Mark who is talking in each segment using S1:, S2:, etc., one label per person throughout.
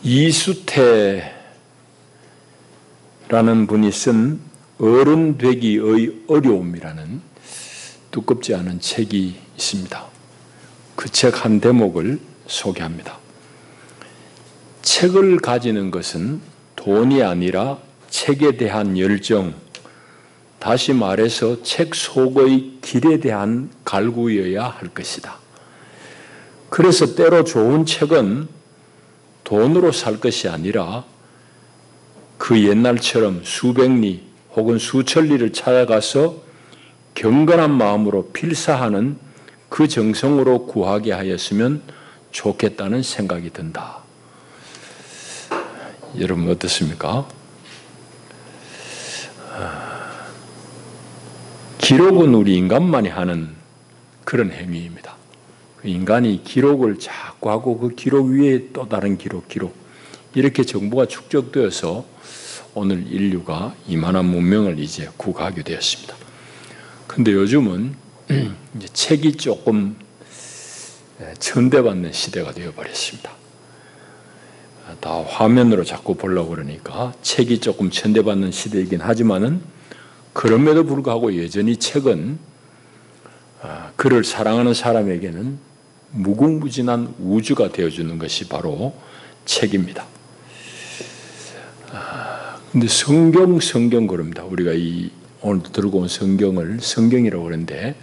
S1: 이수태라는 분이 쓴 어른 되기의 어려움이라는 두껍지 않은 책이 있습니다. 그 책 한 대목을 소개합니다. 책을 가지는 것은 돈이 아니라 책에 대한 열정, 다시 말해서 책 속의 길에 대한 갈구여야 할 것이다. 그래서 때로 좋은 책은 돈으로 살 것이 아니라 그 옛날처럼 수백 리 혹은 수천 리를 찾아가서 경건한 마음으로 필사하는 그 정성으로 구하게 하였으면 좋겠다는 생각이 든다. 여러분 어떻습니까? 기록은 우리 인간만이 하는 그런 행위입니다. 인간이 기록을 자꾸 하고 그 기록 위에 또 다른 기록 이렇게 정보가 축적되어서 오늘 인류가 이만한 문명을 이제 구가하게 되었습니다. 근데 요즘은 이제 책이 조금 천대받는 시대가 되어버렸습니다. 다 화면으로 자꾸 보려고 그러니까 책이 조금 천대받는 시대이긴 하지만은 그럼에도 불구하고 여전히 책은 그를 사랑하는 사람에게는 무궁무진한 우주가 되어주는 것이 바로 책입니다. 근데 성경 그럽니다. 우리가 오늘 들고 온 성경을 성경이라고 그러는데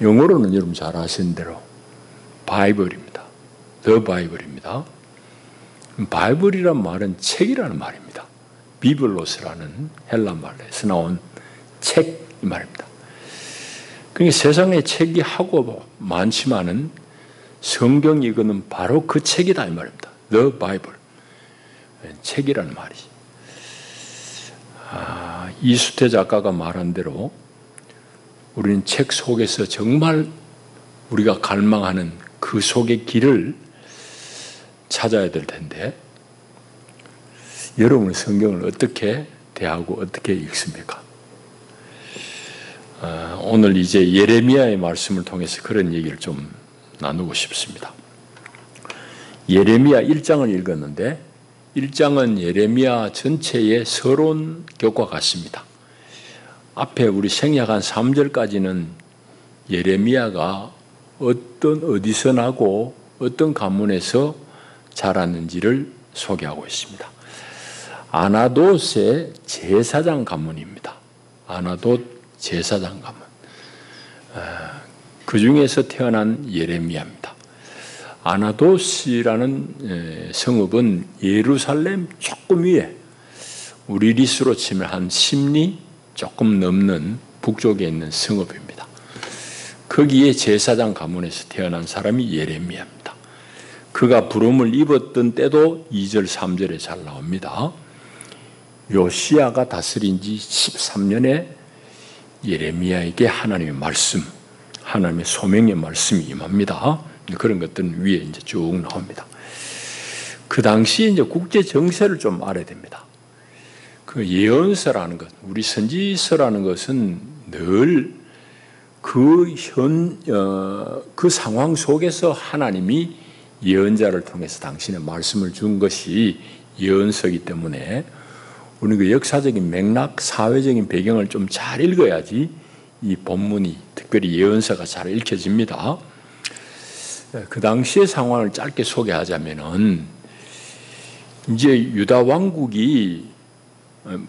S1: 영어로는 여러분 잘 아시는 대로 바이블입니다. The Bible입니다. 바이블이란 말은 책이라는 말입니다. 비블로스라는 헬라 말에서 나온 책 이 말입니다. 그러니까 세상에 책이 하고 많지만은 성경 이거는 바로 그 책이다 이 말입니다. The Bible. 책이라는 말이지. 이수태 작가가 말한 대로 우리는 책 속에서 정말 우리가 갈망하는 그 속의 길을 찾아야 될 텐데 여러분은 성경을 어떻게 대하고 어떻게 읽습니까? 오늘 이제 예레미야의 말씀을 통해서 그런 얘기를 좀 나누고 싶습니다. 예레미야 1장을 읽었는데 1장은 예레미야 전체의 서론격과 같습니다. 앞에 우리 생략한 3절까지는 예레미야가 어디서 나고 어떤 가문에서 자랐는지를 소개하고 있습니다. 아나돗의 제사장 가문입니다. 아나돗 제사장 가문. 그 중에서 태어난 예레미야입니다. 아나돗이라는 성읍은 예루살렘 조금 위에 우리 리스로 치면 한 10리 조금 넘는 북쪽에 있는 성읍입니다. 거기에 제사장 가문에서 태어난 사람이 예레미야입니다. 그가 부름을 입었던 때도 2절, 3절에 잘 나옵니다. 요시야가 다스린 지 13년에 예레미야에게 하나님의 말씀, 하나님의 소명의 말씀이 임합니다. 그런 것들은 위에 이제 쭉 나옵니다. 그 당시에 이제 국제 정세를 좀 알아야 됩니다. 그 예언서라는 것, 우리 선지서라는 것은 늘 그 상황 속에서 하나님이 예언자를 통해서 당신의 말씀을 준 것이 예언서이기 때문에 우리는 그 역사적인 맥락, 사회적인 배경을 좀 잘 읽어야지 이 본문이, 특별히 예언서가 잘 읽혀집니다. 그 당시의 상황을 짧게 소개하자면은 이제 유다 왕국이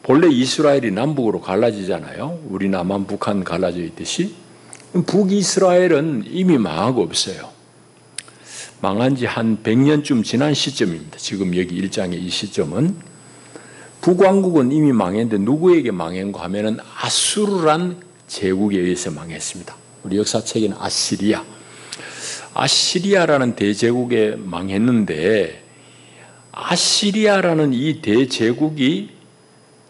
S1: 본래 이스라엘이 남북으로 갈라지잖아요. 우리 남한, 북한 갈라져 있듯이 북이스라엘은 이미 망하고 없어요. 망한 지 한 100년쯤 지난 시점입니다. 지금 여기 1장의 이 시점은 북왕국은 이미 망했는데 누구에게 망했는가 하면은 아수르란 제국에 의해서 망했습니다. 우리 역사책에는 아시리아라는 대제국에 망했는데 아시리아라는 이 대제국이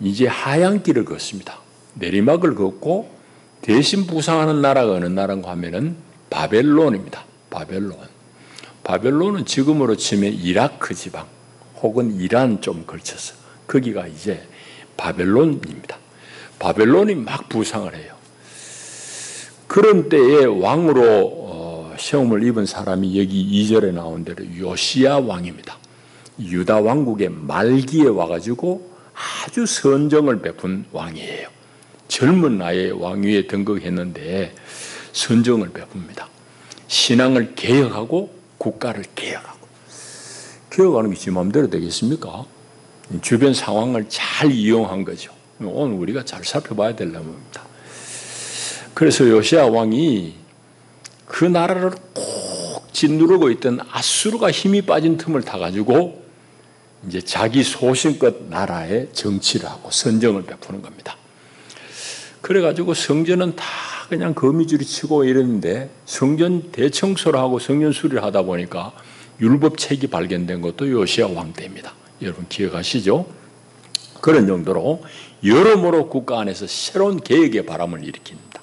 S1: 이제 하얀길을 걷습니다. 내리막을 걷고 대신 부상하는 나라가 어느 나라인가 하면은 바벨론입니다. 바벨론은 지금으로 치면 이라크 지방 혹은 이란 좀 걸쳐서 거기가 이제 바벨론입니다. 바벨론이 막 부상을 해요. 그런 때에 왕으로 시험을 입은 사람이 여기 2절에 나온 대로 요시야 왕입니다. 유다 왕국의 말기에 와가지고 아주 선정을 베푼 왕이에요. 젊은 나이에 왕위에 등극했는데 선정을 베풉니다. 신앙을 개혁하고 국가를 개혁하고. 개혁하는 게 지 마음대로 되겠습니까? 주변 상황을 잘 이용한 거죠. 오늘 우리가 잘 살펴봐야 될 내용입니다. 그래서 요시야 왕이 그 나라를 꼭 짓누르고 있던 아수르가 힘이 빠진 틈을 타가지고 이제 자기 소신껏 나라에 정치를 하고 선정을 베푸는 겁니다. 그래가지고 성전은 다 그냥 거미줄이 치고 이랬는데 성전 대청소를 하고 성전 수리를 하다 보니까 율법책이 발견된 것도 요시야 왕 때입니다. 여러분 기억하시죠? 그런 정도로 여러모로 국가 안에서 새로운 개혁의 바람을 일으킵니다.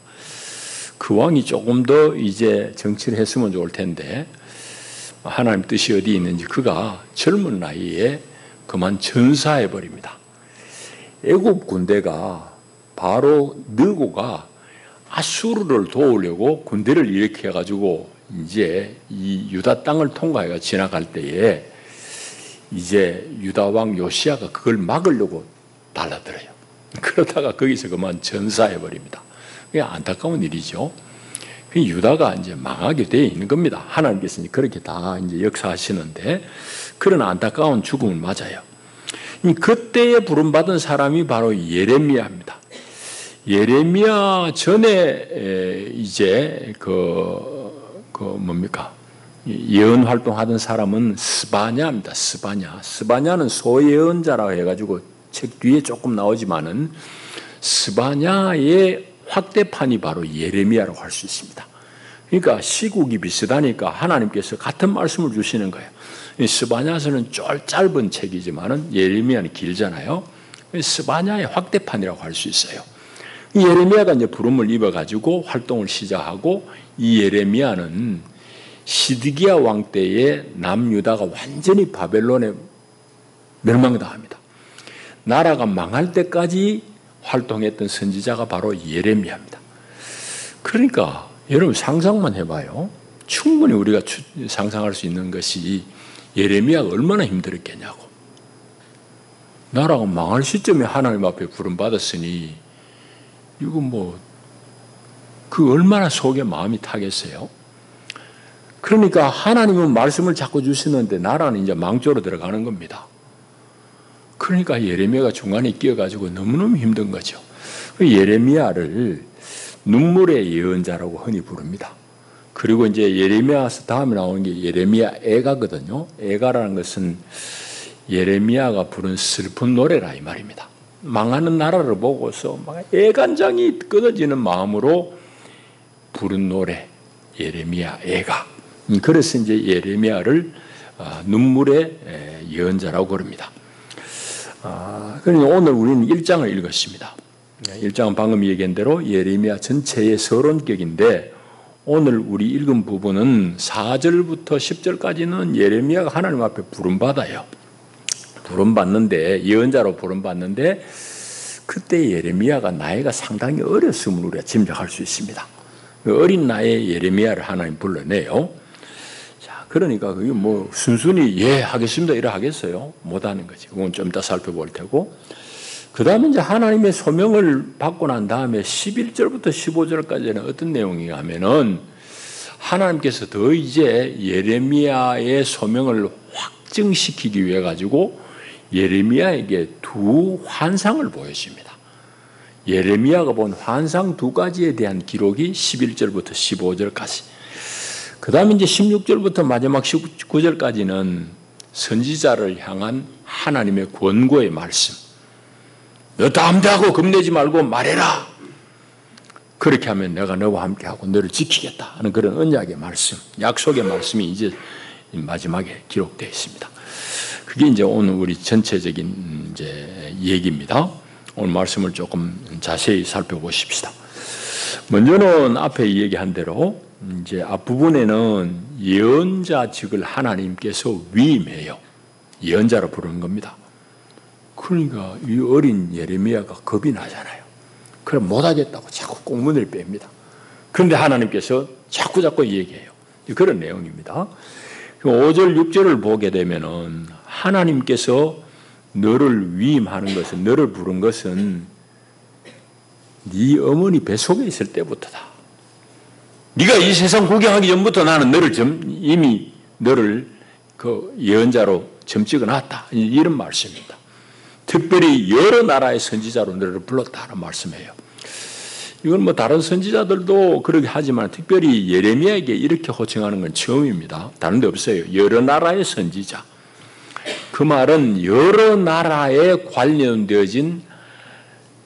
S1: 그 왕이 조금 더 이제 정치를 했으면 좋을 텐데 하나님 뜻이 어디 있는지 그가 젊은 나이에 그만 전사해버립니다. 애굽 군대가 바로 느고가 아수르를 도우려고 군대를 일으켜가지고 이제 이 유다 땅을 통과해가 지나갈 때에 이제 유다 왕 요시야가 그걸 막으려고 달라들어요. 그러다가 거기서 그만 전사해버립니다. 그게 안타까운 일이죠. 유다가 이제 망하게 되어 있는 겁니다. 하나님께서 그렇게 다 이제 역사하시는데 그런 안타까운 죽음을 맞아요. 그때에 부름받은 사람이 바로 예레미야입니다. 예레미야 전에 이제 뭡니까? 예언 활동하던 사람은 스바냐입니다. 스바냐는 소예언자라고 해가지고 책 뒤에 조금 나오지만은 스바냐의 확대판이 바로 예레미야라고 할 수 있습니다. 그러니까 시국이 비슷하니까 하나님께서 같은 말씀을 주시는 거예요. 스바냐서는 짧은 책이지만은 예레미야는 길잖아요. 스바냐의 확대판이라고 할 수 있어요. 예레미야가 이제 부름을 입어가지고 활동을 시작하고 이 예레미야는 시드기야 왕 때에 남유다가 완전히 바벨론에 멸망당합니다. 나라가 망할 때까지 활동했던 선지자가 바로 예레미야입니다. 그러니까 여러분 상상만 해봐요. 충분히 우리가 상상할 수 있는 것이 예레미야가 얼마나 힘들었겠냐고. 나라가 망할 시점에 하나님 앞에 부름받았으니 이거 그 얼마나 속에 마음이 타겠어요? 그러니까 하나님은 말씀을 자꾸 주시는데 나라는 이제 망조로 들어가는 겁니다. 그러니까 예레미야가 중간에 끼어가지고 너무너무 힘든 거죠. 예레미야를 눈물의 예언자라고 흔히 부릅니다. 그리고 이제 예레미야서 다음에 나오는 게 예레미야 애가거든요. 애가라는 것은 예레미야가 부른 슬픈 노래라 이 말입니다. 망하는 나라를 보고서 막 애간장이 끊어지는 마음으로 부른 노래 예레미야 애가. 그래서 이제 예레미야를 눈물의 예언자라고 그럽니다. 그러니 오늘 우리는 1장을 읽었습니다. 1장은 방금 얘기한 대로 예레미야 전체의 서론격인데 오늘 우리 읽은 부분은 4절부터 10절까지는 예레미야가 하나님 앞에 부름받아요. 부름받는데 예언자로 부름받는데 그때 예레미야가 나이가 상당히 어렸음을 우리가 짐작할 수 있습니다. 어린 나이에 예레미야를 하나님 불러내요. 자, 그러니까 그게 순순히 예 하겠습니다 이래 하겠어요? 못하는 거지. 그건 좀 이따 살펴볼 테고. 그 다음에 이제 하나님의 소명을 받고 난 다음에 11절부터 15절까지는 어떤 내용이냐 하면은 하나님께서 더 이제 예레미야의 소명을 확증시키기 위해 가지고 예레미야에게 두 환상을 보여줍니다. 예레미야가 본 환상 두 가지에 대한 기록이 11절부터 15절까지. 그 다음에 이제 16절부터 마지막 19절까지는 선지자를 향한 하나님의 권고의 말씀. 너 담대하고 겁내지 말고 말해라. 그렇게 하면 내가 너와 함께하고 너를 지키겠다 하는 그런 언약의 말씀, 약속의 말씀이 이제 마지막에 기록되어 있습니다. 그게 이제 오늘 우리 전체적인 이제 얘기입니다. 오늘 말씀을 조금 자세히 살펴보십시다. 먼저는 앞에 얘기한 대로 이제 앞부분에는 예언자직을 하나님께서 위임해요. 예언자로 부르는 겁니다. 그러니까 이 어린 예레미야가 겁이 나잖아요. 그럼 못하겠다고 자꾸 꽁문을 뺍니다. 그런데 하나님께서 자꾸 얘기해요. 그런 내용입니다. 5절, 6절을 보게 되면은 하나님께서 너를 위임하는 것은, 너를 부른 것은 네 어머니 뱃속에 있을 때부터다. 네가 이 세상 구경하기 전부터 나는 너를 이미 너를 그 예언자로 점찍어 놨다. 이런 말씀입니다. 특별히 여러 나라의 선지자로 너를 불렀다는 말씀이에요. 이건 뭐 다른 선지자들도 그렇게 하지만 특별히 예레미야에게 이렇게 호칭하는 건 처음입니다. 다른 데 없어요. 여러 나라의 선지자. 그 말은 여러 나라에 관련되어진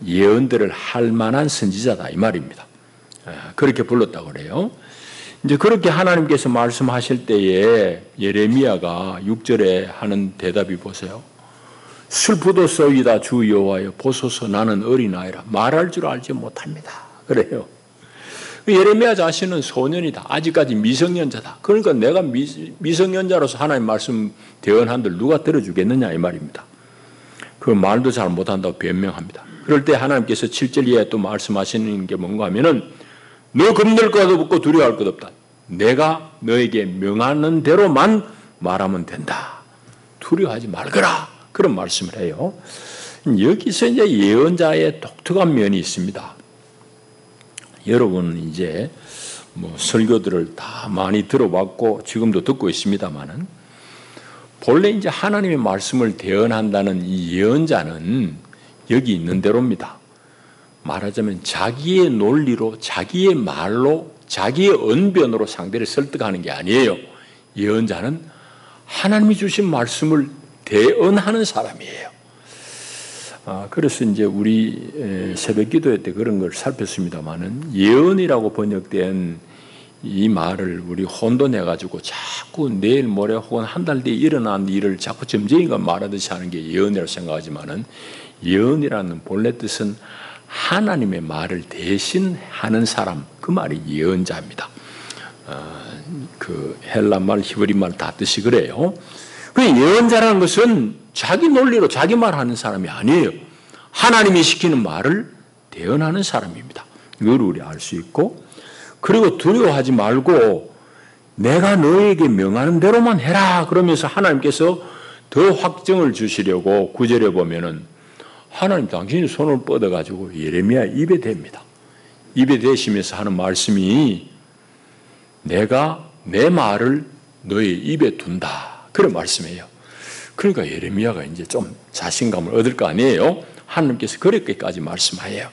S1: 예언들을 할 만한 선지자다 이 말입니다. 그렇게 불렀다고 그래요. 이제 그렇게 하나님께서 말씀하실 때에 예레미야가 6절에 하는 대답이 보세요. 슬프도소이다 주 여호와여 보소서 나는 어린아이라 말할 줄 알지 못합니다. 그래요. 예레미야 자신은 소년이다. 아직까지 미성년자다. 그러니까 내가 미성년자로서 하나님 말씀 대언한들 누가 들어주겠느냐 이 말입니다. 그 말도 잘 못한다고 변명합니다. 그럴 때 하나님께서 7절 이하에 또 말씀하시는 게 뭔가 하면은 너 겁낼 것 없고 두려워할 것 없다. 내가 너에게 명하는 대로만 말하면 된다. 두려워하지 말거라. 그런 말씀을 해요. 여기서 이제 예언자의 독특한 면이 있습니다. 여러분은 이제 뭐 설교들을 다 많이 들어봤고 지금도 듣고 있습니다만은 본래 이제 하나님의 말씀을 대언한다는 이 예언자는 여기 있는 대로입니다. 말하자면 자기의 논리로, 자기의 말로, 자기의 언변으로 상대를 설득하는 게 아니에요. 예언자는 하나님이 주신 말씀을 대언하는 사람이에요. 그래서 이제 우리 새벽 기도회 때 그런 걸 살폈습니다만은 예언이라고 번역된 이 말을 우리 혼돈해가지고 자꾸 내일 모레 혹은 한 달 뒤에 일어난 일을 자꾸 점쟁이가 말하듯이 하는 게 예언이라고 생각하지만은 예언이라는 본래 뜻은 하나님의 말을 대신하는 사람, 그 말이 예언자입니다. 그 헬라 말, 히브리 말 다 뜻이 그래요. 그 예언자라는 것은 자기 논리로 자기 말하는 사람이 아니에요. 하나님이 시키는 말을 대언하는 사람입니다. 이걸 우리 알 수 있고, 그리고 두려워하지 말고 내가 너에게 명하는 대로만 해라 그러면서 하나님께서 더 확정을 주시려고 9절에 보면은 하나님 당신이 손을 뻗어가지고 예레미야 입에 댑니다. 입에 대시면서 하는 말씀이 내가 내 말을 너의 입에 둔다. 그런 말씀이에요. 그러니까 예레미야가 이제 좀 자신감을 얻을 거 아니에요. 하나님께서 그렇게까지 말씀하여요.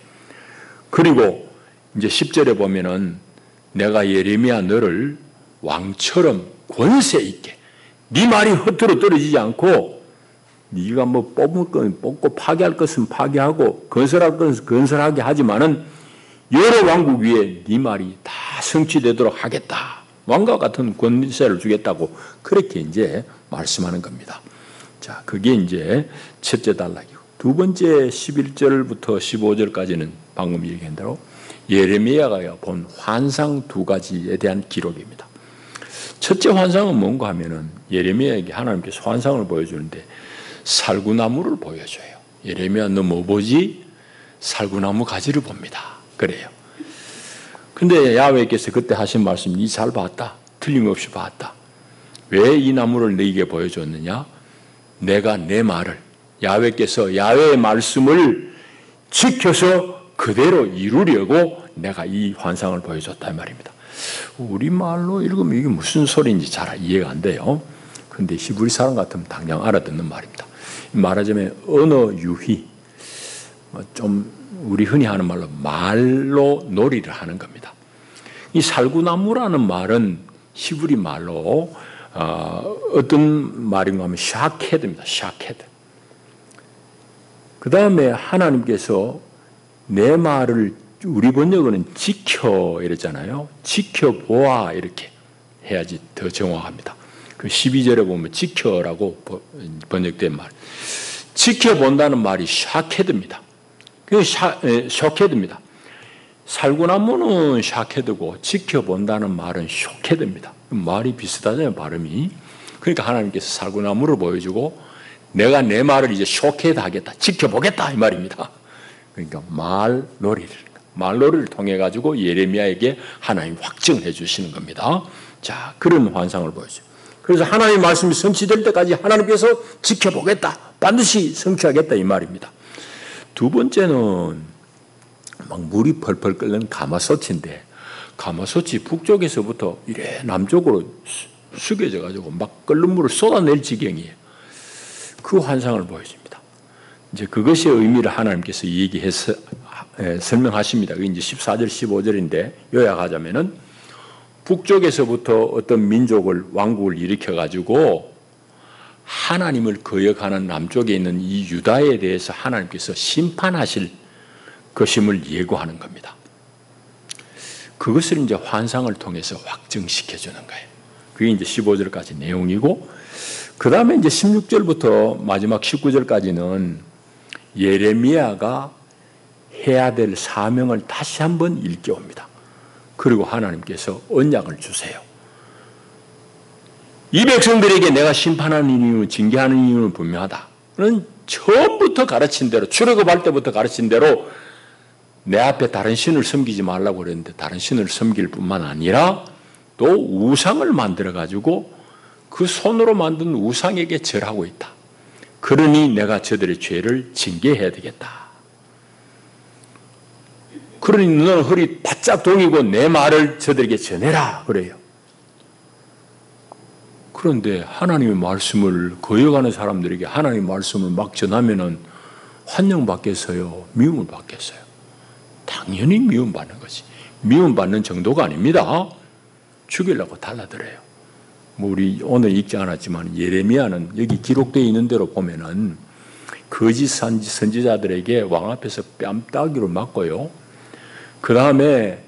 S1: 그리고 이제 10절에 보면은 내가 예레미야 너를 왕처럼 권세 있게 네 말이 허투루 떨어지지 않고 네가 뭐 뽑을 건 뽑고 파괴할 것은 파괴하고 건설할 것은 건설하게 하지만은 여러 왕국 위에 네 말이 다 성취되도록 하겠다. 왕과 같은 권세를 주겠다고 그렇게 이제 말씀하는 겁니다. 자, 그게 이제 첫째 단락이고 두 번째 11절부터 15절까지는 방금 얘기한 대로 예레미야가 본 환상 두 가지에 대한 기록입니다. 첫째 환상은 뭔가 하면은 예레미야에게 하나님께서 환상을 보여주는데 살구나무를 보여줘요. 예레미야 너 뭐 보지? 살구나무 가지를 봅니다. 그래요. 근데 야훼께서 그때 하신 말씀 니 잘 봤다. 틀림없이 봤다. 왜 이 나무를 너에게 보여줬느냐? 내가 내 말을 야훼께서 야훼의 말씀을 지켜서 그대로 이루려고 내가 이 환상을 보여줬다 이 말입니다. 우리말로 읽으면 이게 무슨 소리인지 잘 이해가 안 돼요. 그런데 히브리 사람 같으면 당장 알아듣는 말입니다. 말하자면 언어 유희, 좀 우리 흔히 하는 말로 말로 놀이를 하는 겁니다. 이 살구나무라는 말은 히브리 말로 어떤 말인가 하면 샤케드입니다. 샤케드. 그 다음에 하나님께서 내 말을 우리 번역은 지켜 이랬잖아요. 지켜보아 이렇게 해야지 더 정확합니다. 그 12절에 보면 지켜라고 번역된 말. 지켜본다는 말이 샤케드입니다. 그게 쇼케드입니다. 살구나무는 샤케드고 지켜본다는 말은 쇼케드입니다. 말이 비슷하잖아요, 발음이. 그러니까 하나님께서 살구나무를 보여주고 내가 내 말을 이제 쇼케드 하겠다, 지켜보겠다 이 말입니다. 그러니까 말놀이를 통해 가지고 예레미야에게 하나님 확증해 주시는 겁니다. 자, 그런 환상을 보여줘요. 그래서 하나님의 말씀이 성취될 때까지 하나님께서 지켜보겠다. 반드시 성취하겠다 이 말입니다. 두 번째는 막 물이 펄펄 끓는 가마솥인데 가마솥이 북쪽에서부터 이래 남쪽으로 숙여져 가지고 막 끓는 물을 쏟아낼 지경이에요. 그 환상을 보여줍니다. 이제 그것의 의미를 하나님께서 얘기해서 설명하십니다. 그게 이제 14절, 15절인데 요약하자면은 북쪽에서부터 어떤 민족을 왕국을 일으켜 가지고 하나님을 거역하는 남쪽에 있는 이 유다에 대해서 하나님께서 심판하실 것임을 예고하는 겁니다. 그것을 이제 환상을 통해서 확증시켜 주는 거예요. 그게 이제 15절까지 내용이고, 그 다음에 이제 16절부터 마지막 19절까지는 예레미야가 해야 될 사명을 다시 한번 일깨웁니다. 그리고 하나님께서 언약을 주세요. 이 백성들에게 내가 심판하는 이유, 징계하는 이유는 분명하다. 그는 처음부터 가르친 대로, 출애굽할 때부터 가르친 대로 내 앞에 다른 신을 섬기지 말라고 그랬는데 다른 신을 섬길 뿐만 아니라 또 우상을 만들어가지고 그 손으로 만든 우상에게 절하고 있다. 그러니 내가 저들의 죄를 징계해야 되겠다. 그러니 너는 허리 바짝 동이고 내 말을 저들에게 전해라 그래요. 그런데 하나님의 말씀을 거역하는 사람들에게 하나님의 말씀을 막 전하면은 환영받겠어요? 미움을 받겠어요? 당연히 미움받는 거지. 미움받는 정도가 아닙니다. 죽이려고 달라들어요. 우리 오늘 읽지 않았지만 예레미야는 여기 기록되어 있는 대로 보면은 거짓 선지자들에게 왕 앞에서 뺨따기로 맞고요. 그 다음에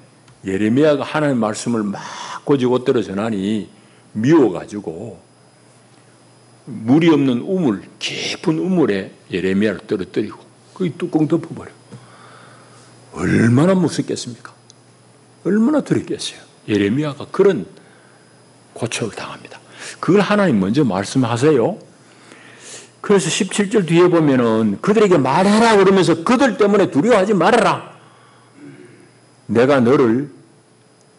S1: 예레미야가 하나님의 말씀을 막 고지고대로 전하니 미워가지고 물이 없는 우물, 깊은 우물에 예레미야를 떨어뜨리고 거기 뚜껑 덮어버려. 얼마나 무섭겠습니까? 얼마나 두렵겠어요. 예레미야가 그런 고초를 당합니다. 그걸 하나님 먼저 말씀하세요. 그래서 17절 뒤에 보면은 그들에게 말해라 그러면서 그들 때문에 두려워하지 말아라. 내가 너를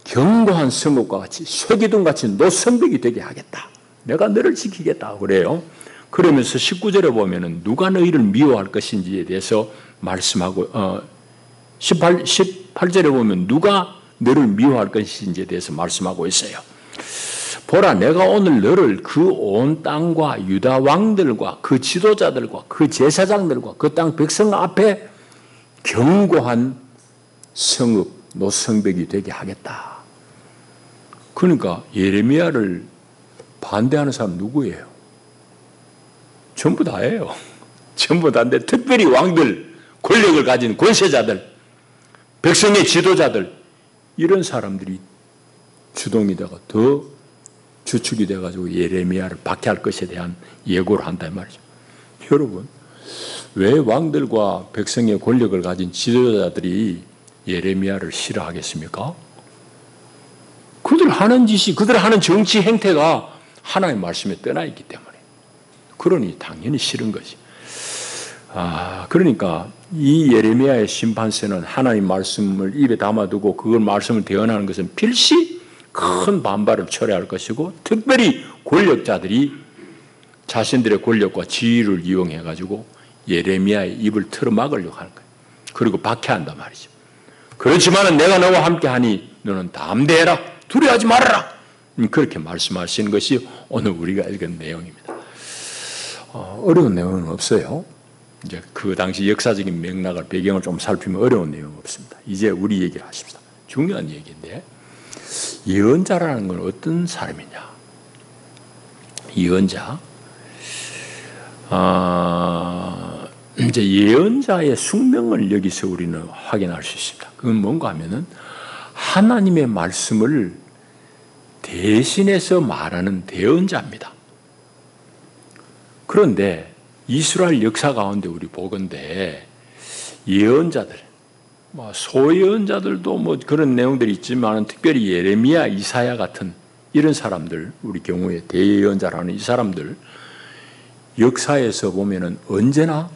S1: 견고한 성읍과 같이 쇠기둥같이 노성벽이 되게 하겠다. 내가 너를 지키겠다 그래요. 그러면서 19절에 보면은 누가 너희를 미워할 것인지에 대해서 말씀하고 18절에 보면 누가 너를 미워할 것인지에 대해서 말씀하고 있어요. 보라 내가 오늘 너를 그 온 땅과 유다 왕들과 그 지도자들과 그 제사장들과 그 땅 백성 앞에 견고한 성읍 노성벽이 되게 하겠다. 그러니까 예레미야를 반대하는 사람 누구예요? 전부 다예요. 전부 다인데 특별히 왕들, 권력을 가진 권세자들, 백성의 지도자들 이런 사람들이 주동이 되고 더 주축이 돼가지고 예레미야를 박해할 것에 대한 예고를 한다 이 말이죠. 여러분 왜 왕들과 백성의 권력을 가진 지도자들이 예레미야를 싫어하겠습니까? 그들 하는 짓이, 그들 하는 정치 행태가 하나님의 말씀에 떠나 있기 때문에. 그러니 당연히 싫은 거지. 그러니까 이 예레미야의 심판세는 하나님 말씀을 입에 담아두고 그걸 말씀을 대언하는 것은 필시 큰 반발을 초래할 것이고 특별히 권력자들이 자신들의 권력과 지위를 이용해가지고 예레미야의 입을 틀어막으려고 하는 거예요. 그리고 박해한단 말이죠. 그렇지만은 내가 너와 함께하니 너는 담대해라. 두려워하지 말아라. 그렇게 말씀하시는 것이 오늘 우리가 읽은 내용입니다. 어려운 내용은 없어요. 이제 그 당시 역사적인 맥락을 배경을 좀 살피면 어려운 내용은 없습니다. 이제 우리 얘기를 하십시다. 중요한 얘기인데 예언자라는 건 어떤 사람이냐? 예언자. 이제 예언자의 숙명을 여기서 우리는 확인할 수 있습니다. 그건 뭔가 하면은 하나님의 말씀을 대신해서 말하는 대언자입니다. 그런데 이스라엘 역사 가운데 우리 보건대 예언자들, 소예언자들도 그런 내용들이 있지만 특별히 예레미야, 이사야 같은 이런 사람들, 우리 경우에 대예언자라는 이 사람들 역사에서 보면은 언제나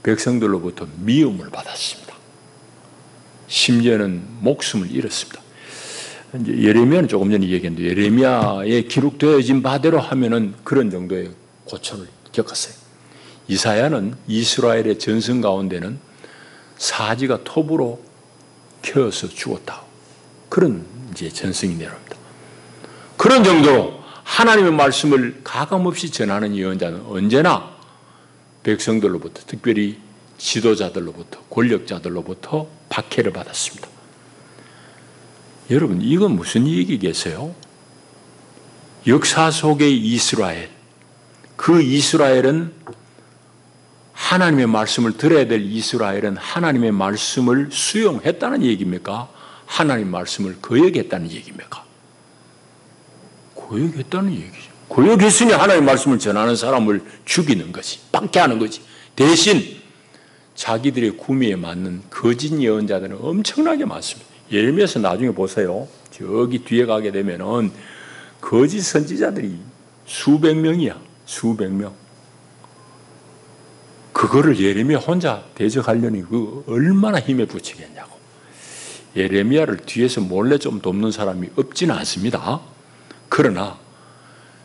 S1: 백성들로부터 미움을 받았습니다. 심지어는 목숨을 잃었습니다. 이제 예레미야는 조금 전에 얘기했는데 예레미야에 기록되어진 바대로 하면은 그런 정도의 고초를 겪었어요. 이사야는 이스라엘의 전승 가운데는 사지가 톱으로 켜서 죽었다. 그런 이제 전승이 내려옵니다. 그런 정도로 하나님의 말씀을 가감없이 전하는 예언자는 언제나 백성들로부터, 특별히 지도자들로부터, 권력자들로부터 박해를 받았습니다. 여러분, 이건 무슨 얘기겠어요? 역사 속의 이스라엘, 그 이스라엘은 하나님의 말씀을 들어야 될 이스라엘은 하나님의 말씀을 수용했다는 얘기입니까? 하나님의 말씀을 거역했다는 얘기입니까? 거역했다는 얘기죠. 거역했으니 하나님의 말씀을 전하는 사람을 죽이는 거지, 박해하는 거지. 대신 자기들의 구미에 맞는 거짓 예언자들은 엄청나게 많습니다. 예레미야서 나중에 보세요. 저기 뒤에 가게 되면은 거짓 선지자들이 수백 명이야. 수백 명. 그거를 예레미야 혼자 대적하려니 그 얼마나 힘에 부치겠냐고. 예레미야를 뒤에서 몰래 좀 돕는 사람이 없지는 않습니다. 그러나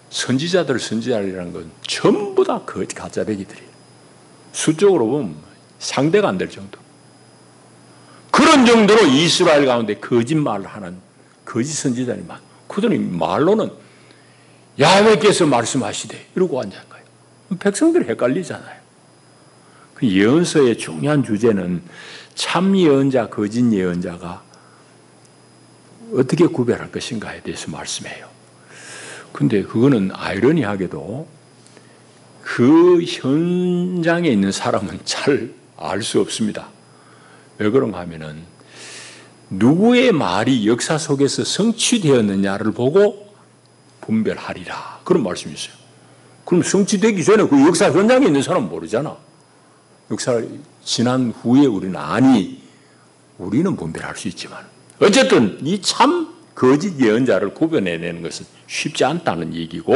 S1: 선지자들이라는 건 전부 다 가짜배기들이에요. 수적으로 보면 상대가 안 될 정도. 그런 정도로 이스라엘 가운데 거짓말을 하는 거짓 선지자들이 많아요. 그들이 말로는 야훼께서 말씀하시되 이러고 앉은 거예요. 백성들이 헷갈리잖아요. 그 예언서의 중요한 주제는 참 예언자, 거짓 예언자가 어떻게 구별할 것인가에 대해서 말씀해요. 근데 그거는 아이러니하게도 그 현장에 있는 사람은 잘 알 수 없습니다. 왜 그런가 하면은 누구의 말이 역사 속에서 성취되었느냐를 보고 분별하리라. 그런 말씀이 있어요. 그럼 성취되기 전에 그 역사 현장에 있는 사람은 모르잖아. 역사를 지난 후에 우리는 분별할 수 있지만 어쨌든 이 참 거짓 예언자를 구별해내는 것은 쉽지 않다는 얘기고,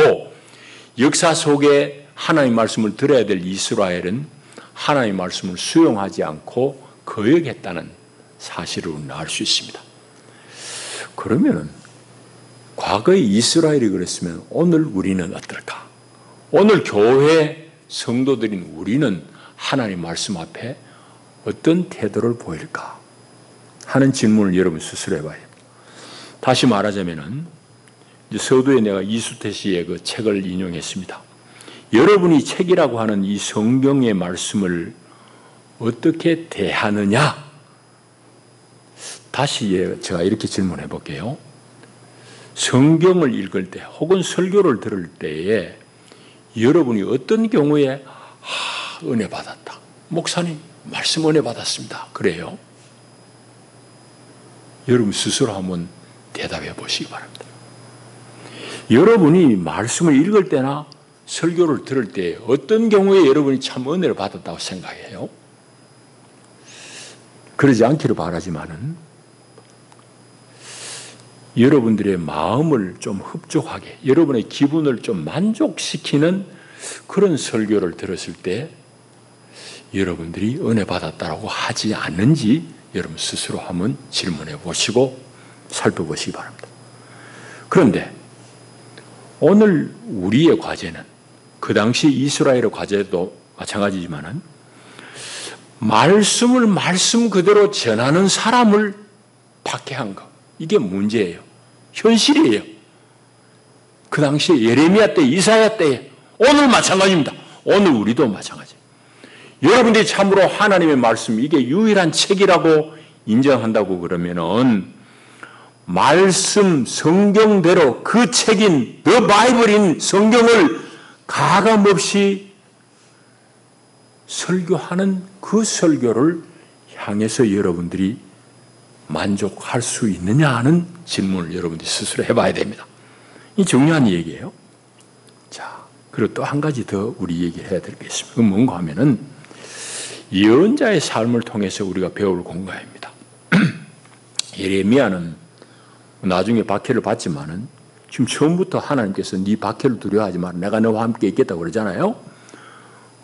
S1: 역사 속에 하나님의 말씀을 들어야 될 이스라엘은 하나님의 말씀을 수용하지 않고 거역했다는 사실을 우리는 알 수 있습니다. 그러면은 과거의 이스라엘이 그랬으면 오늘 우리는 어떨까? 오늘 교회 성도들인 우리는 하나님의 말씀 앞에 어떤 태도를 보일까 하는 질문을 여러분 스스로 해봐야 합니다. 다시 말하자면은 서두에 내가 이수태 씨의 그 책을 인용했습니다. 여러분이 책이라고 하는 이 성경의 말씀을 어떻게 대하느냐? 다시 제가 이렇게 질문해 볼게요. 성경을 읽을 때 혹은 설교를 들을 때에 여러분이 어떤 경우에 은혜 받았다. 목사님, 말씀 은혜 받았습니다. 그래요? 여러분 스스로 한번 대답해 보시기 바랍니다. 여러분이 말씀을 읽을 때나 설교를 들을 때 어떤 경우에 여러분이 참 은혜를 받았다고 생각해요? 그러지 않기를 바라지만은 여러분들의 마음을 좀 흡족하게, 여러분의 기분을 좀 만족시키는 그런 설교를 들었을 때 여러분들이 은혜 받았다고 하지 않는지 여러분 스스로 한번 질문해 보시고 살펴보시기 바랍니다. 그런데 오늘 우리의 과제는 그 당시 이스라엘의 과제도 마찬가지지만은 말씀을 말씀 그대로 전하는 사람을 박해한 것, 이게 문제예요. 현실이에요. 그 당시에 예레미야 때, 이사야 때, 오늘 마찬가지입니다. 오늘 우리도 마찬가지예요. 여러분들이 참으로 하나님의 말씀, 이게 유일한 책이라고 인정한다고 그러면은 말씀, 성경대로 그 책인 The Bible인 성경을 가감없이 설교하는 그 설교를 향해서 여러분들이 만족할 수 있느냐 하는 질문을 여러분들이 스스로 해봐야 됩니다. 이 중요한 얘기예요. 자, 그리고 또 한 가지 더 우리 얘기를 해야 될 게 있습니다. 그건 뭔가 하면은 예언자의 삶을 통해서 우리가 배울 공과입니다. 예레미야는 나중에 박해를 받지만은 지금 처음부터 하나님께서 네 박해를 두려워하지 마라. 내가 너와 함께 있겠다고 그러잖아요.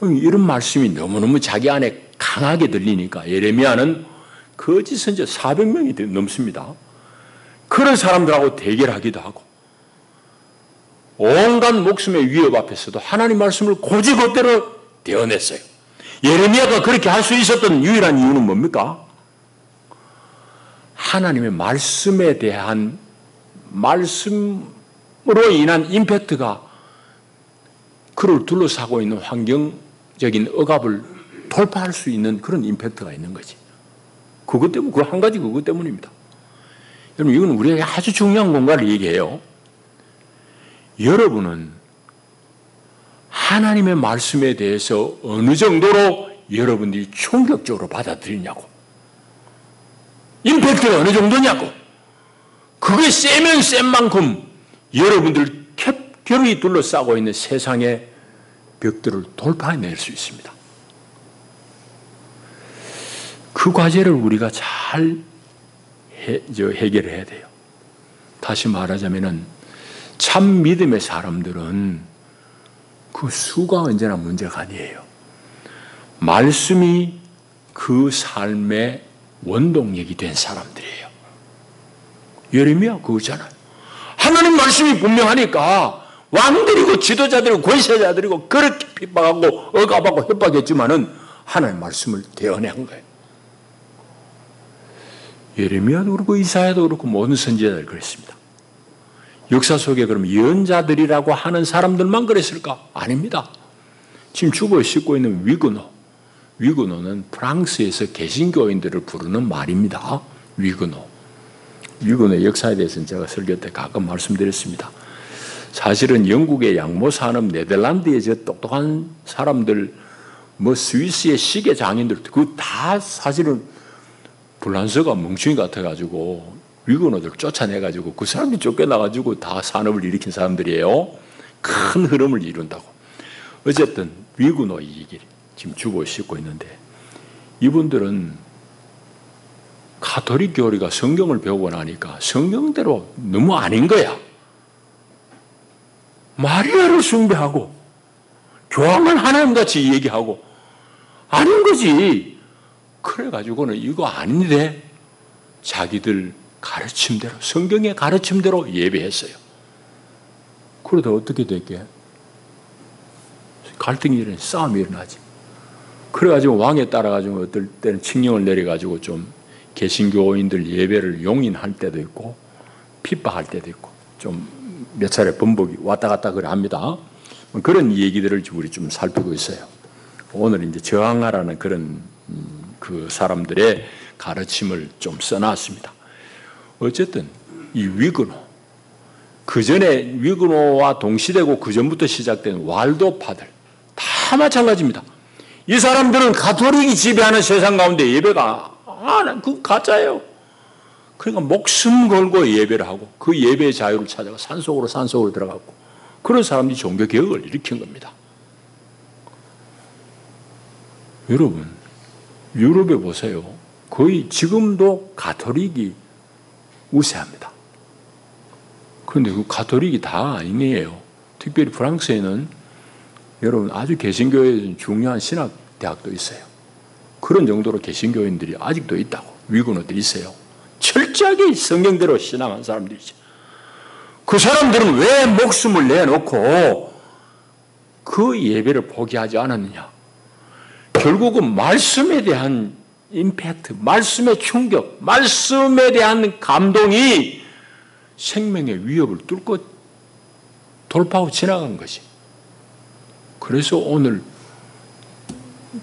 S1: 이런 말씀이 너무너무 자기 안에 강하게 들리니까 예레미야는 거짓 선지자 400명이 넘습니다. 그런 사람들하고 대결하기도 하고 온갖 목숨의 위협 앞에서도 하나님 말씀을 고지고대로 대언했어요. 예레미야가 그렇게 할 수 있었던 유일한 이유는 뭡니까? 하나님의 말씀에 대한 말씀으로 인한 임팩트가 그를 둘러싸고 있는 환경적인 억압을 돌파할 수 있는 그런 임팩트가 있는 거지. 그것 때문, 그 한 가지 그것 때문입니다. 여러분, 이건 우리에게 아주 중요한 공간을 얘기해요. 여러분은 하나님의 말씀에 대해서 어느 정도로 여러분들이 충격적으로 받아들이냐고. 임팩트가 어느 정도냐고. 그게 세면 센 만큼 여러분들 캡결이 둘러싸고 있는 세상의 벽들을 돌파해낼 수 있습니다. 그 과제를 우리가 잘 해결해야 돼요. 다시 말하자면은 참 믿음의 사람들은 그 수가 언제나 문제가 아니에요. 말씀이 그 삶의 원동력이 된 사람들이에요. 예레미야 그거잖아요. 하나님 말씀이 분명하니까 왕들이고 지도자들이고 권세자들이고 그렇게 핍박하고 억압하고 협박했지만은 하나님 말씀을 대언한 거예요. 예레미야도 그렇고 이사야도 그렇고 모든 선지자들 그랬습니다. 역사 속에 그럼 예언자들이라고 하는 사람들만 그랬을까? 아닙니다. 지금 죽어 씻고 있는 위그노는 프랑스에서 개신교인들을 부르는 말입니다. 위그노의 역사에 대해서는 제가 설교 때 가끔 말씀드렸습니다. 사실은 영국의 양모 산업, 네덜란드의 저 똑똑한 사람들, 스위스의 시계 장인들, 그 다 사실은 불란서가 멍충이 같아가지고 위그노들 쫓아내가지고 그 사람이 쫓겨나가지고 다 산업을 일으킨 사람들이에요. 큰 흐름을 이룬다고. 어쨌든 위그노 얘기를 지금 주고 싣고 있는데 이분들은 가톨릭 교리가 성경을 배우고 나니까 성경대로 너무 아닌 거야. 마리아를 숭배하고 교황은 하나님같이 얘기하고 아닌 거지. 그래가지고는 이거 아닌데 자기들 가르침대로 성경의 가르침대로 예배했어요. 그러다 어떻게 됐게? 갈등이 일어나지, 싸움이 일어나지. 그래가지고 왕에 따라가지고 어떨 때는 칙령을 내려가지고 좀 개신교인들 예배를 용인할 때도 있고 핍박할 때도 있고 좀 몇 차례 번복이 왔다 갔다 그래 합니다. 그런 얘기들을 우리 좀 살피고 있어요. 오늘 이제 저항하라는 그런 그 사람들의 가르침을 좀 써놨습니다. 어쨌든 이 위그노, 그 전에 위그노와 동시되고 그 전부터 시작된 왈도파들 다 마찬가지입니다. 이 사람들은 가톨릭이 지배하는 세상 가운데 예배가 그 가짜예요. 그러니까 목숨 걸고 예배를 하고 그 예배의 자유를 찾아가 산속으로 들어갔고 그런 사람들이 종교개혁을 일으킨 겁니다. 여러분 유럽에 보세요. 거의 지금도 가톨릭이 우세합니다. 그런데 그 가톨릭이 다 아니에요. 특별히 프랑스에는 여러분 아주 개신교에 중요한 신학대학도 있어요. 그런 정도로 개신교인들이 아직도 있다고. 위그노들이 있어요. 철저하게 성경대로 신앙한 사람들이죠. 그 사람들은 왜 목숨을 내놓고 그 예배를 포기하지 않았느냐. 결국은 말씀에 대한 임팩트, 말씀의 충격, 말씀에 대한 감동이 생명의 위협을 뚫고 돌파하고 지나간 것이. 그래서 오늘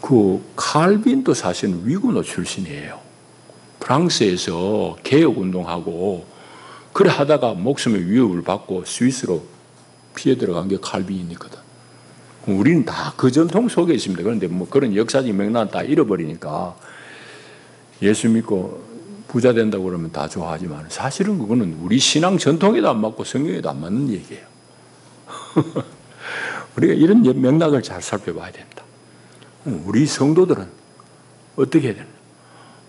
S1: 그 칼빈도 사실은 위그노 출신이에요. 프랑스에서 개혁운동하고 그래 하다가 목숨의 위협을 받고 스위스로 피해 들어간 게 칼빈이거든. 우리는 다 그 전통 속에 있습니다. 그런데 그런 역사적 맥락은 다 잃어버리니까 예수 믿고 부자 된다고 그러면 다 좋아하지만 사실은 그거는 우리 신앙 전통에도 안 맞고 성경에도 안 맞는 얘기예요. 우리가 이런 맥락을 잘 살펴봐야 됩니다. 우리 성도들은 어떻게 해야 되나?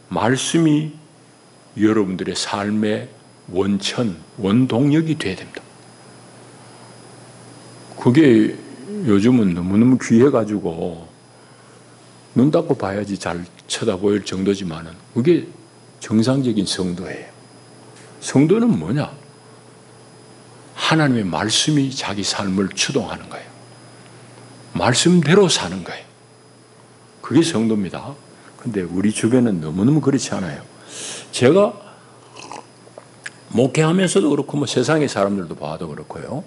S1: 말씀이 여러분들의 삶의 원천, 원동력이 되어야 됩니다. 그게 요즘은 너무너무 귀해가지고 눈 닫고 봐야지 잘 쳐다보일 정도지만은 그게 정상적인 성도예요. 성도는 뭐냐? 하나님의 말씀이 자기 삶을 주동하는 거예요. 말씀대로 사는 거예요. 그게 성도입니다. 근데 우리 주변은 너무너무 그렇지 않아요. 제가 목회하면서도 그렇고 뭐 세상의 사람들도 봐도 그렇고요.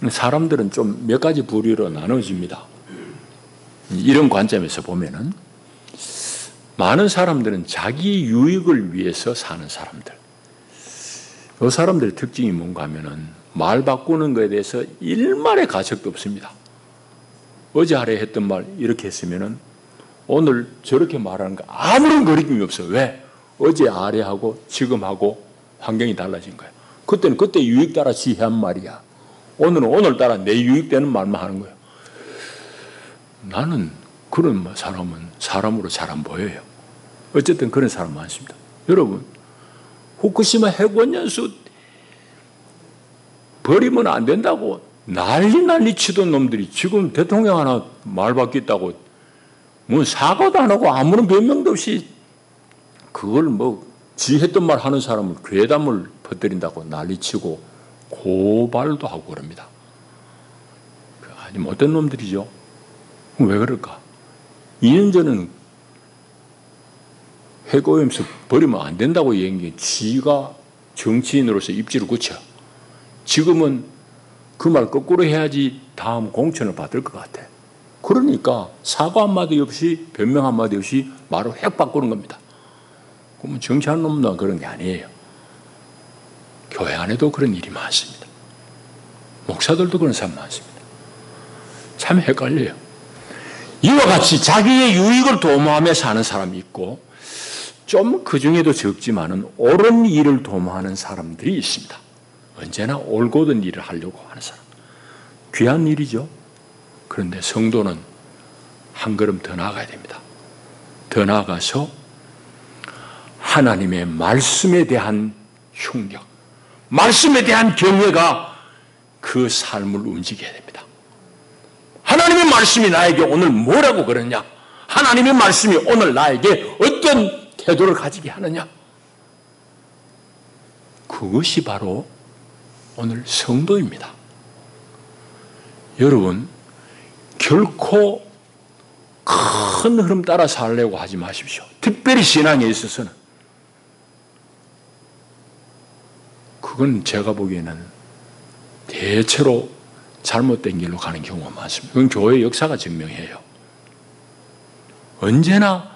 S1: 사람들은 좀 몇 가지 부류로 나눠집니다. 이런 관점에서 보면은 많은 사람들은 자기 유익을 위해서 사는 사람들. 그 사람들의 특징이 뭔가 하면은 말 바꾸는 것에 대해서 일말의 가책도 없습니다. 어제 하래 했던 말 이렇게 했으면은 오늘 저렇게 말하는 거 아무런 거리낌이 없어요. 왜? 어제 아래하고 지금하고 환경이 달라진 거예요. 그때는 그때 유익 따라 지혜한 말이야. 오늘은 오늘따라 내 유익되는 말만 하는 거예요. 나는 그런 사람은 사람으로 잘 안 보여요. 어쨌든 그런 사람 많습니다. 여러분, 후쿠시마 핵원연수 버리면 안 된다고 난리 치던 놈들이 지금 대통령 하나 말 바뀌었다고 뭐 사과도 안 하고 아무런 변명도 없이 그걸 뭐 지 했던 말 하는 사람을 괴담을 퍼뜨린다고 난리치고 고발도 하고 그럽니다. 아니 못된 놈들이죠. 왜 그럴까? 2년 전에는 핵오염수 버리면 안 된다고 얘기한 게 지가 정치인으로서 입지를 굳혀. 지금은 그 말 거꾸로 해야지 다음 공천을 받을 것 같아. 그러니까 사과 한마디 없이 변명 한마디 없이 말을 핵 바꾸는 겁니다. 그러면 정치하는 놈도 그런 게 아니에요. 교회 안에도 그런 일이 많습니다. 목사들도 그런 사람 많습니다. 참 헷갈려요. 이와 같이 자기의 유익을 도모하며 사는 사람이 있고 좀 그 중에도 적지만은 옳은 일을 도모하는 사람들이 있습니다. 언제나 옳고든 일을 하려고 하는 사람. 귀한 일이죠. 그런데 성도는 한 걸음 더 나아가야 됩니다. 더 나아가서 하나님의 말씀에 대한 흉격, 말씀에 대한 경외가 그 삶을 움직여야 됩니다. 하나님의 말씀이 나에게 오늘 뭐라고 그러냐? 하나님의 말씀이 오늘 나에게 어떤 태도를 가지게 하느냐? 그것이 바로 오늘 성도입니다. 여러분, 결코 큰 흐름 따라 살려고 하지 마십시오. 특별히 신앙에 있어서는. 그건 제가 보기에는 대체로 잘못된 길로 가는 경우가 많습니다. 그건 교회의 역사가 증명해요. 언제나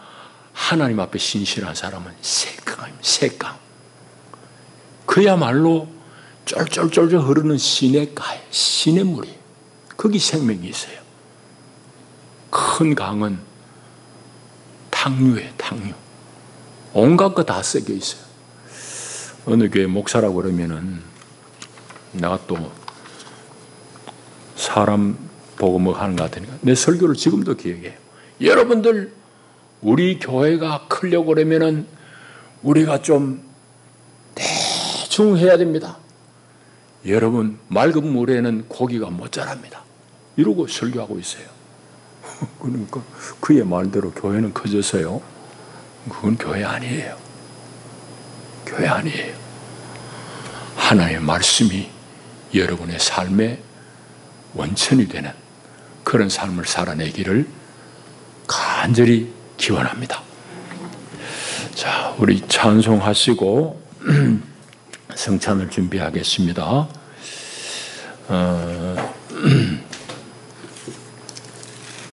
S1: 하나님 앞에 신실한 사람은 새강입니다. 새강. 그야말로 쫄쫄쫄쫄 흐르는 시냇가에 시냇물이 거기 생명이 있어요. 큰 강은 탕류에 탕류. 온갖 거 다 섞여 있어요. 어느 교회 목사라고 그러면은 내가 또 사람 보고 뭐 하는 것 같으니까 내 설교를 지금도 기억해요. 여러분들 우리 교회가 크려고 그러면은 우리가 좀 대충 해야 됩니다. 여러분 맑은 물에는 고기가 못 자랍니다. 이러고 설교하고 있어요. 그러니까 그의 말대로 교회는 커져서요. 그건 교회 아니에요. 교회 아니에요. 하나님의 말씀이 여러분의 삶의 원천이 되는 그런 삶을 살아내기를 간절히 기원합니다. 자, 우리 찬송하시고 성찬을 준비하겠습니다.